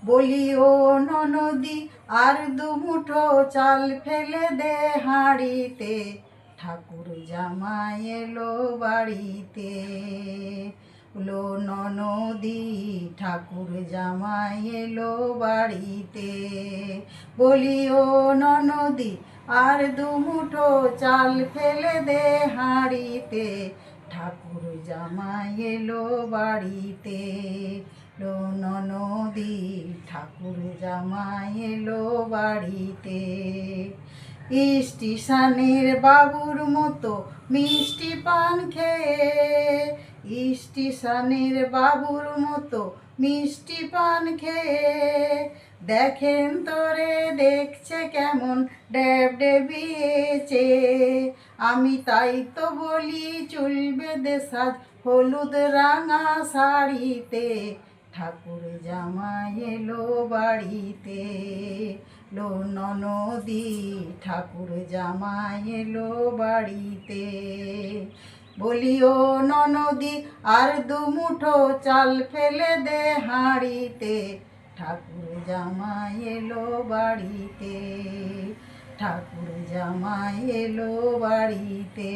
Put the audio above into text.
বলি ও ননদি আর দুমুঠো চাল ফেলে দে হাঁড়িতে, ঠাকুর জামাই এলো বাড়িতে। লো ননদি ঠাকুর জামাই এলো বাড়িতে। বলি ও ননদি আর দুমুঠো চাল ফেলে দে হাঁড়িতে, ঠাকুর জামাই এলো বাড়িতে। লো ননদি ঠাকুর জামাই এলো বাড়িতে। স্টেশনের বাবুর মতো মিষ্টি পান খেয়ে, স্টেশনের বাবুর মতো মিষ্টি পান খেয়ে, দেখেন তোরে দেখছে কেমন ড্যাব ডেবিয়েছে। আমি তাই তো বলি চুল বেঁধে সাজ হলুদ রাঙা শাড়িতে, ঠাকুর জামাই এলো বাড়িতে। লো ননদি ঠাকুর জামাই এলো বাড়িতে। বলি ও ননদি আর দুমুঠো চাল ফেলে দে হাঁড়িতে, ঠাকুর জামাই এলো বাড়িতে। ঠাকুর জামাই এলো বাড়িতে।